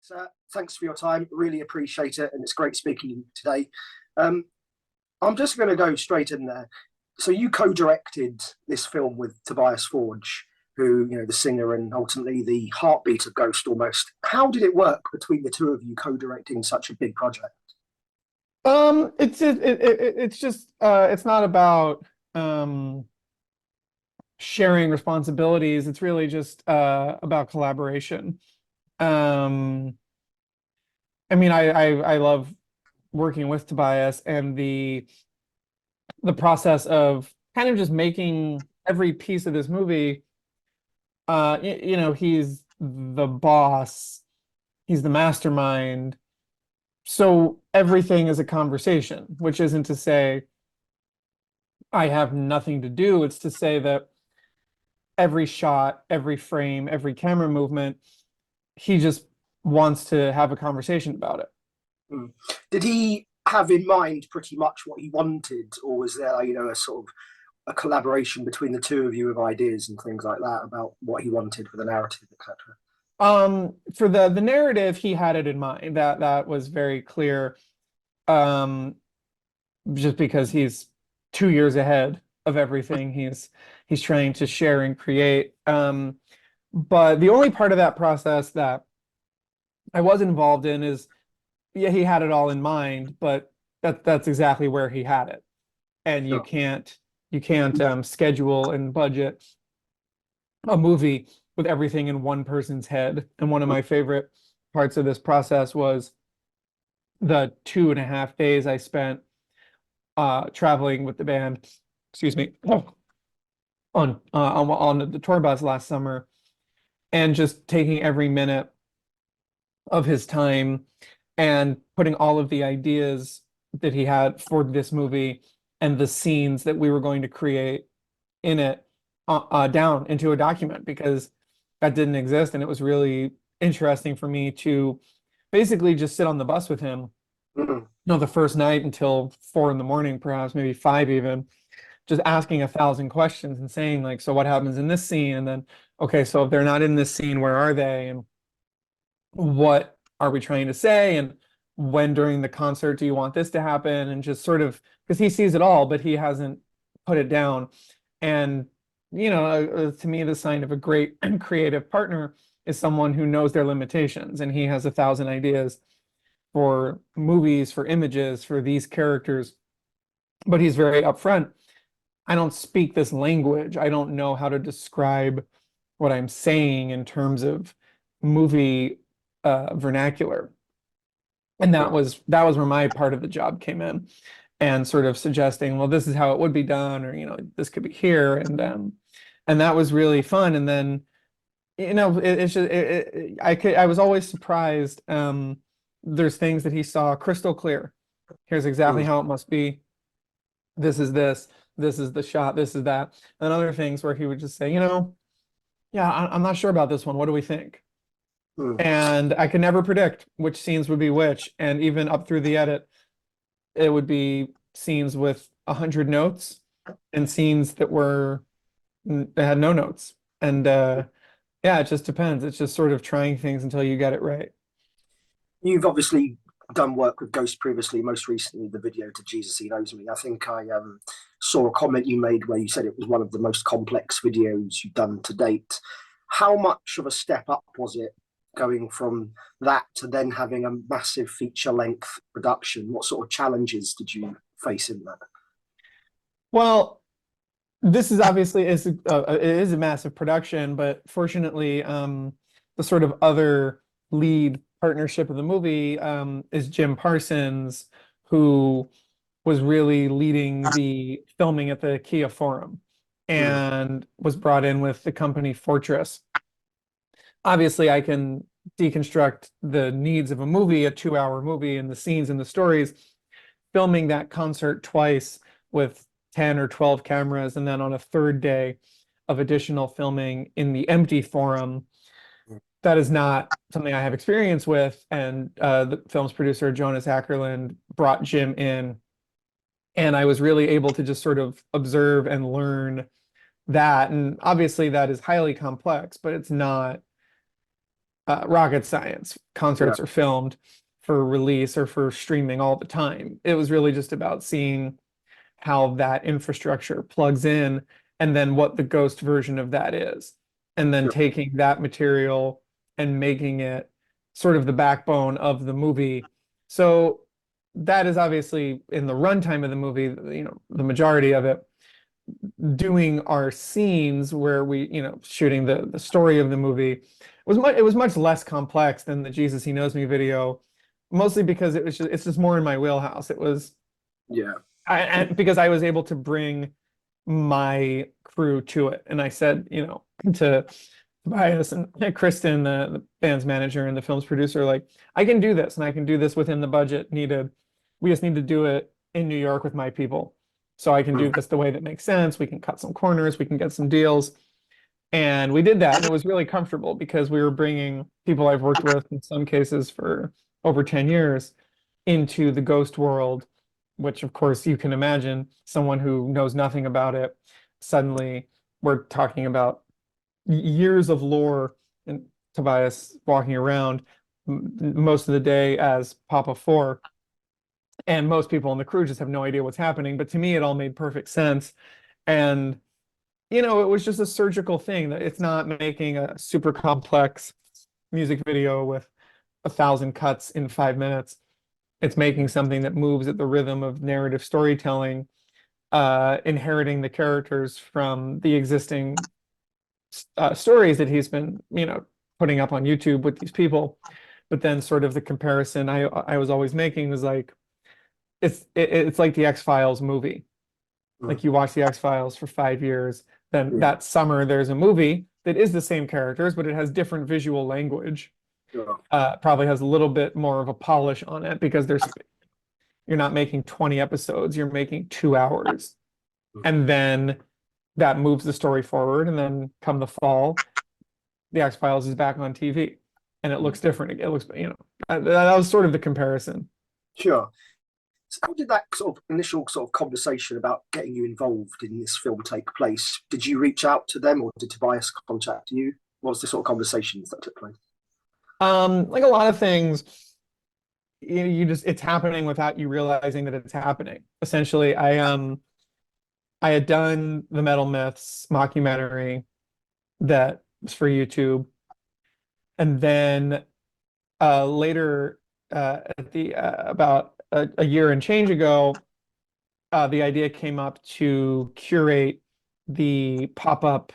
So thanks for your time. Really appreciate it, and it's great speaking to you today. Um, I'm just going to go straight in there. So you co-directed this film with Tobias Forge, who the singer and ultimately the heartbeat of Ghost almost. How did it work between the two of you co-directing such a big project? It's just it's not about um sharing responsibilities. It's really just about collaboration. Um, I mean, I love working with Tobias and the process of kind of just making every piece of this movie. He's the boss, he's the mastermind. So everything is a conversation, which isn't to say I have nothing to do. It's to say that every shot, every frame, every camera movement, he just wants to have a conversation about it. Mm. Did he have in mind pretty much what he wanted, or was there, a sort of a collaboration between the two of you of ideas and things like that about what he wanted for the narrative, etc.? For the narrative, he had it in mind. That was very clear. Um, just because he's 2 years ahead of everything he's trying to share and create. But the only part of that process that I was involved in is, yeah, he had it all in mind, but that's exactly where he had it. And you Sure. can't schedule and budget a movie with everything in one person's head. And one of my favorite parts of this process was the 2.5 days I spent traveling with the band, excuse me, on the tour bus last summer, and just taking every minute of his time and putting all of the ideas that he had for this movie and the scenes that we were going to create in it down into a document, because that didn't exist. And it was really interesting for me to basically just sit on the bus with him, Mm. the first night until 4 in the morning, perhaps maybe five even, just asking 1,000 questions and saying, like, so what happens in this scene? And then, okay, so if they're not in this scene, where are they? And what are we trying to say? And when during the concert do you want this to happen? And just sort of, because he sees it all, but he hasn't put it down. And, to me, the sign of a great and creative partner is someone who knows their limitations, and he has 1,000 ideas for movies, for images, for these characters, but he's very upfront. I don't speak this language. I don't know how to describe what I'm saying in terms of movie vernacular. And that was where my part of the job came in, and sort of suggesting, well, this is how it would be done, or this could be here, and that was really fun. And then it's just I was always surprised. There's things that he saw crystal clear. Here's exactly Mm. how it must be. This is this. This is the shot. This is that. And other things where he would just say, yeah, I'm not sure about this one. What do we think? Mm. And I could never predict which scenes would be which. And even up through the edit, it would be scenes with 100 notes and scenes that had no notes. And yeah, it just depends. It's just sort of trying things until you get it right. You've obviously done work with Ghost previously, most recently the video to Jesus He Knows Me. I think I saw a comment you made where you said it was one of the most complex videos you've done to date. How much of a step up was it going from that to then having a massive feature length production? What sort of challenges did you face in that? Well, this is obviously it is a massive production, but fortunately, the sort of other lead partnership of the movie is Jim Parsons, who was really leading the filming at the Kia Forum Mm. and was brought in with the company Fortress. Obviously, I can deconstruct the needs of a movie, a 2-hour movie, and the scenes and the stories. Filming that concert twice with 10 or 12 cameras, and then on a third day of additional filming in the empty forum, that is not something I have experience with. And the film's producer, Jonas Ackerland, brought Jim in, and I was really able to just sort of observe and learn that. And obviously, that is highly complex, but it's not rocket science. Yeah. Concerts are filmed for release or for streaming all the time. It was really just about seeing how that infrastructure plugs in and then what the ghost version of that is. And then Sure. taking that material and making it sort of the backbone of the movie. So that is obviously in the runtime of the movie, the majority of it. Doing our scenes where we, shooting the story of the movie it was much less complex than the Jesus He Knows Me video, mostly because it's just more in my wheelhouse. It was Yeah. and because I was able to bring my crew to it. And I said, to Tobias and Kristen, the band's manager and the film's producer, like, I can do this and I can do this within the budget needed. We just need to do it in New York with my people. So I can do Mm. this the way that makes sense. We can cut some corners, we can get some deals. And we did that. And it was really comfortable because we were bringing people I've worked with in some cases for over 10 years into the ghost world, which of course you can imagine someone who knows nothing about it. Suddenly we're talking about years of lore and Tobias walking around most of the day as Papa 4. And most people on the crew just have no idea what's happening. But to me, it all made perfect sense. And, it was just a surgical thing that it's not making a super complex music video with 1,000 cuts in 5 minutes. It's making something that moves at the rhythm of narrative storytelling, inheriting the characters from the existing stories that he's been, putting up on YouTube with these people. But then sort of the comparison I was always making was like, it's like the X-Files movie. Mm. Like you watch the X-Files for 5 years, then Yeah. that summer there's a movie that is the same characters, but it has different visual language. Sure. Probably has a little bit more of a polish on it because you're not making 20 episodes, you're making 2 hours. Mm. And then that moves the story forward. And then come the fall, the X-Files is back on TV and it looks different. It looks, that was sort of the comparison. Sure. So how did that sort of initial sort of conversation about getting you involved in this film take place? Did you reach out to them or did Tobias contact you? What was the sort of conversations that took place? Like a lot of things, it's happening without you realizing that it's happening. Essentially, I had done the Metal Myths mockumentary that was for YouTube. And then later, at the about a year and change ago, the idea came up to curate the pop-up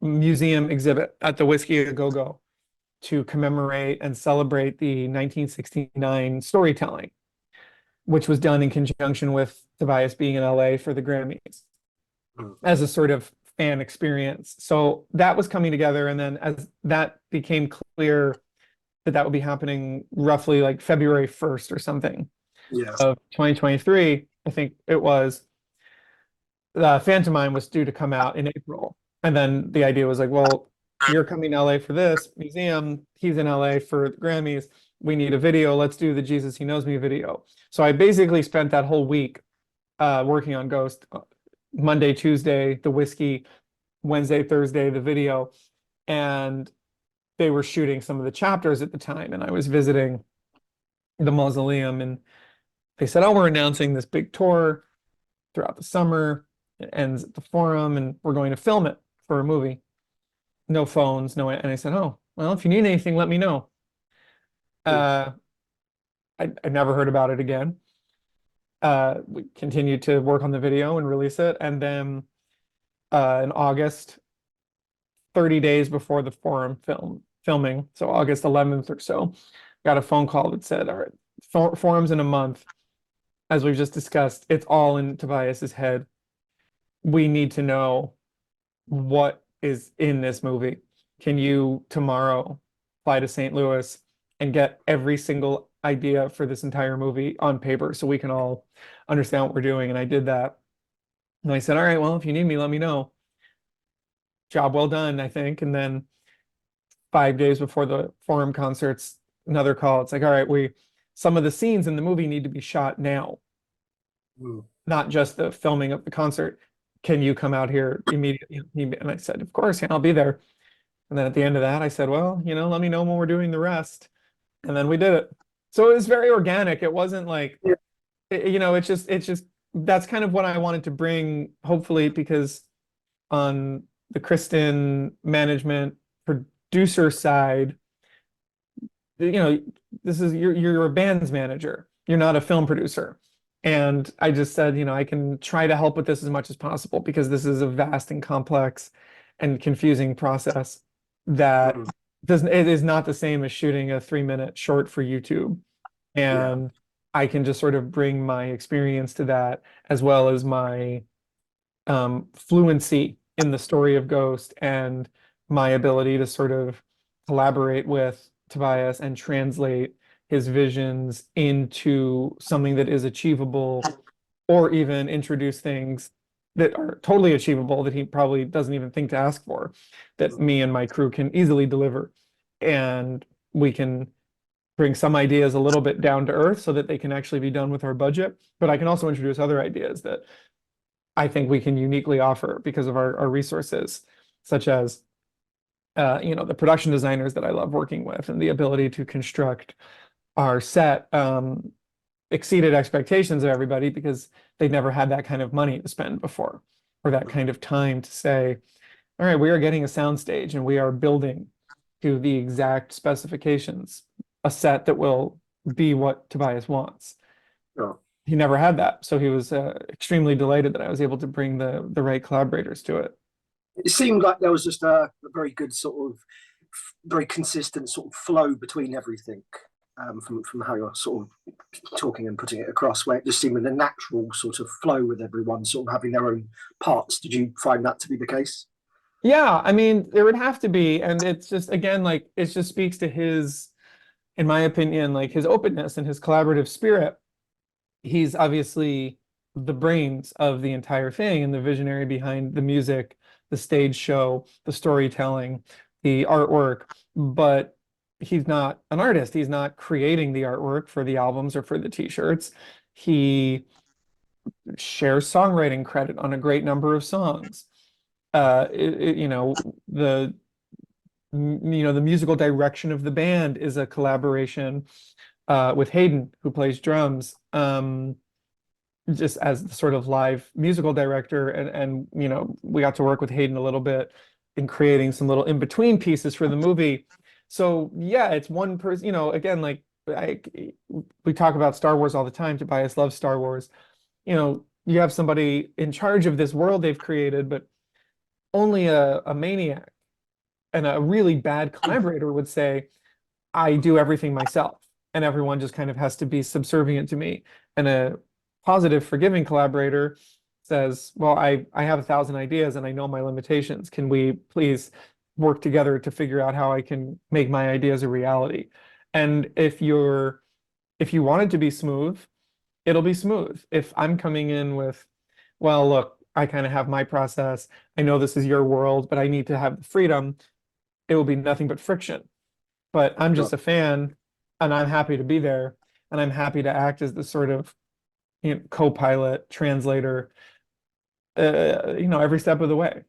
museum exhibit at the Whiskey A Go Go to commemorate and celebrate the 1969 storytelling, which was done in conjunction with Tobias being in LA for the Grammys Mm. as a sort of fan experience. So that was coming together. And then as that became clear that that would be happening roughly like February 1st or something Yeah. of 2023, I think it was, Phantomine was due to come out in April. And then the idea was like, well, you're coming to LA for this museum. He's in LA for the Grammys. We need a video. Let's do the Jesus He Knows Me video. So I basically spent that whole week working on Ghost. Monday, Tuesday, the whiskey, Wednesday, Thursday, the video. And they were shooting some of the chapters at the time. And I was visiting the mausoleum and they said, oh, we're announcing this big tour throughout the summer. It ends at the Forum and we're going to film it for a movie. No phones, no. And I said, oh, well, if you need anything, let me know. Mm. Uh, I never heard about it again. We continued to work on the video and release it. And then in August, 30 days before the Forum filming, so August 11th or so, got a phone call that said, all right, Forum's in a month. As we've just discussed, it's all in Tobias's head. We need to know what is in this movie. Can you tomorrow fly to St. Louis and get every single idea for this entire movie on paper so we can all understand what we're doing? And I did that. And I said, all right, well, if you need me, let me know. Job well done, I think. And then 5 days before the Forum concerts, another call. It's like, all right, some of the scenes in the movie need to be shot now, Mm. not just the filming of the concert. Can you come out here immediately? And I said, of course, yeah, I'll be there. And then at the end of that, I said, well, let me know when we're doing the rest. And then we did it. So it was very organic. It wasn't like, Yeah. it's just, that's kind of what I wanted to bring, hopefully, because on the Kristen management producer side, you know, this is you're a band's manager. You're not a film producer. And I just said, I can try to help with this as much as possible because this is a vast and complex and confusing process that Mhm. doesn't it is not the same as shooting a 3-minute short for YouTube. Yeah. And I can just sort of bring my experience to that as well as my fluency in the story of Ghost and my ability to sort of collaborate with Tobias and translate his visions into something that is achievable, or even introduce things that are totally achievable that he probably doesn't even think to ask for, that me and my crew can easily deliver. And we can bring some ideas a little bit down to earth so that they can actually be done with our budget. But I can also introduce other ideas that I think we can uniquely offer because of our resources, such as the production designers that I love working with and the ability to construct our set exceeded expectations of everybody because they'd never had that kind of money to spend before, or that kind of time to say, all right, we are getting a soundstage and we are building to the exact specifications, a set that will be what Tobias wants. Sure. He never had that. So he was extremely delighted that I was able to bring the right collaborators to it. It seemed like there was just a very good sort of, very consistent sort of flow between everything. From how you're sort of talking and putting it across, where it just seemed a natural sort of flow with everyone sort of having their own parts. Did you find that to be the case? Yeah, I mean, there would have to be. And it's just, again, like, it just speaks to his, in my opinion, like his openness and his collaborative spirit. He's obviously the brains of the entire thing and the visionary behind the music, the stage show, the storytelling, the artwork, but he's not an artist. He's not creating the artwork for the albums or for the t-shirts. He shares songwriting credit on a great number of songs. The the musical direction of the band is a collaboration with Hayden, who plays drums. Just as the sort of live musical director, and we got to work with Hayden a little bit in creating some little in-between pieces for the movie. So yeah, it's one person, again, like we talk about Star Wars all the time. Tobias loves Star Wars. You have somebody in charge of this world they've created, but only a maniac and a really bad collaborator would say, I do everything myself, and everyone just kind of has to be subservient to me. And a positive, forgiving collaborator says, well, I have 1,000 ideas and I know my limitations. Can we please work together to figure out how I can make my ideas a reality? And if you want it to be smooth, it'll be smooth. If I'm coming in with, well, look, I kind of have my process. I know this is your world, but I need to have the freedom. It will be nothing but friction. But I'm just a fan and I'm happy to be there. And I'm happy to act as the sort of co-pilot, translator, every step of the way.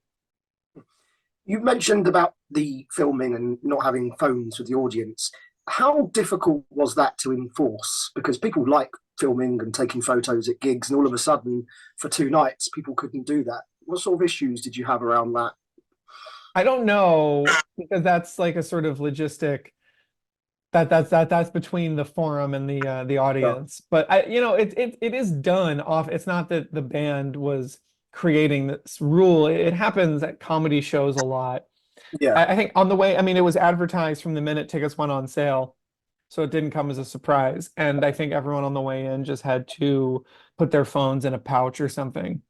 You mentioned about the filming and not having phones with the audience. How difficult was that to enforce? Because people like filming and taking photos at gigs, and all of a sudden, for 2 nights, people couldn't do that. What sort of issues did you have around that? I don't know because that's like a sort of logistic that's between the forum and the Yeah. audience. But it is done off. It's not that the band was creating this rule. It happens at comedy shows a lot. Yeah. I think on the way, I mean, it was advertised from the minute tickets went on sale, so it didn't come as a surprise. And I think everyone on the way in just had to put their phones in a pouch or something.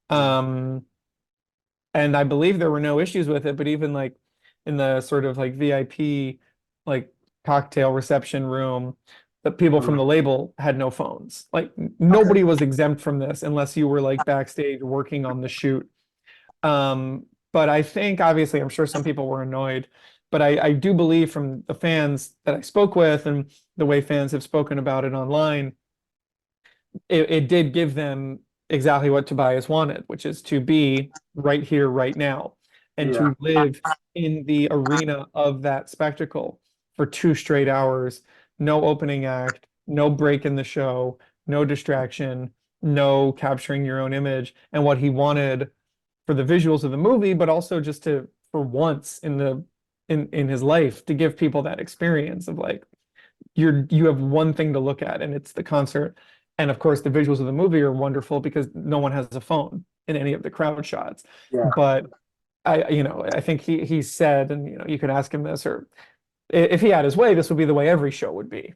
Um, and I believe there were no issues with it, but even like in the sort of like VIP like cocktail reception room, the people from Mm. the label had no phones. Like nobody was exempt from this unless you were like backstage working on the shoot. But I think obviously I'm sure some people were annoyed, but I do believe from the fans that I spoke with and the way fans have spoken about it online, it did give them exactly what Tobias wanted, which is to be right here, right now. and Yeah. to live in the arena of that spectacle for 2 straight hours, no opening act, no break in the show, no distraction, no capturing your own image, and what he wanted for the visuals of the movie, but also just to, for once in his life, to give people that experience of like, you have one thing to look at and it's the concert. And of course the visuals of the movie are wonderful because no one has a phone in any of the crowd shots. Yeah. But I think he said, and you could ask him this, or if he had his way, this would be the way every show would be.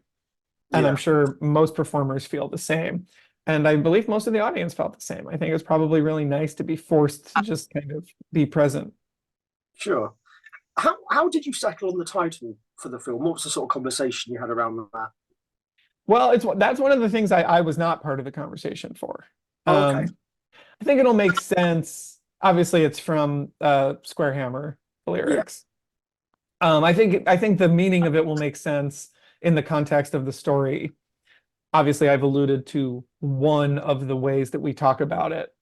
And I'm Yeah. sure most performers feel the same. And I believe most of the audience felt the same. I think it's probably really nice to be forced to just kind of be present. Sure. How did you settle on the title for the film? What was the sort of conversation you had around that? Well, that's one of the things I was not part of the conversation for. Oh, okay. I think it'll make sense. Obviously, it's from Square Hammer, the Yeah. lyrics. I think the meaning of it will make sense in the context of the story. Obviously, I've alluded to one of the ways that we talk about it,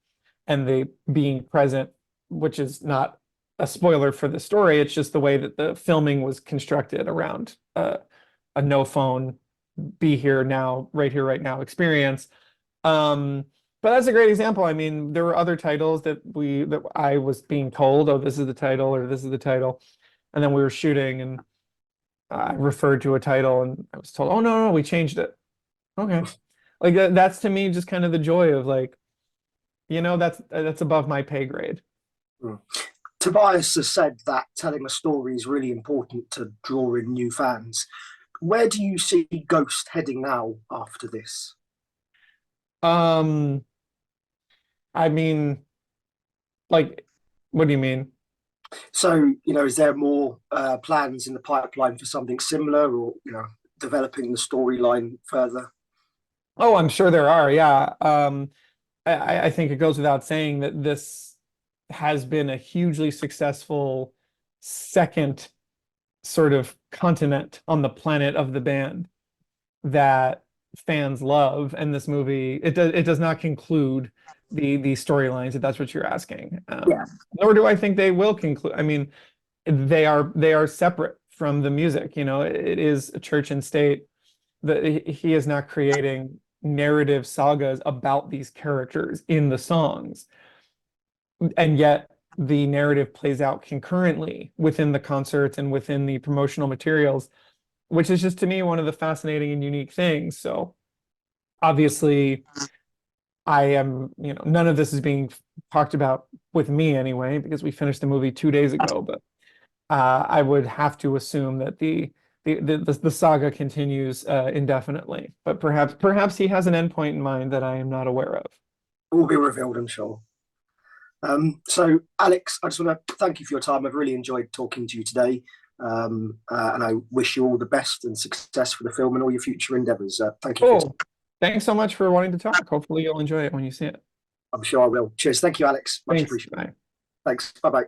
and the being present, which is not a spoiler for the story. It's just the way that the filming was constructed around a no phone, be here now, right here, right now experience. Um, but that's a great example. I mean, there were other titles that I was being told, oh, this is the title or this is the title. And then we were shooting and I referred to a title and I was told, oh, no, we changed it. Okay. Like that's to me just kind of the joy of like, that's above my pay grade. Mm. Tobias has said that telling a story is really important to draw in new fans. Where do you see Ghost heading now after this? Um, I mean, like, what do you mean? So, is there more plans in the pipeline for something similar, or developing the storyline further? Oh, I'm sure there are. Yeah. I think it goes without saying that this has been a hugely successful second sort of continent on the planet of the band that fans love. And this movie, it does not conclude the storylines, if that's what you're asking. Yeah. Nor do I think they will conclude. I mean, they are separate from the music. It is a church and state. That he is not creating narrative sagas about these characters in the songs, and yet the narrative plays out concurrently within the concerts and within the promotional materials, which is just to me one of the fascinating and unique things. So obviously I am, none of this is being talked about with me anyway, because we finished the movie 2 days ago, but I would have to assume that the saga continues indefinitely, but perhaps he has an endpoint in mind that I am not aware of. It will be revealed, I'm sure. So, Alex, I just want to thank you for your time. I've really enjoyed talking to you today, and I wish you all the best and success for the film and all your future endeavours. Thank you for your time. Oh, thanks so much for wanting to talk. Hopefully you'll enjoy it when you see it. I'm sure I will. Cheers. Thank you, Alex. Much Thanks. appreciated. Bye. Thanks. Bye bye.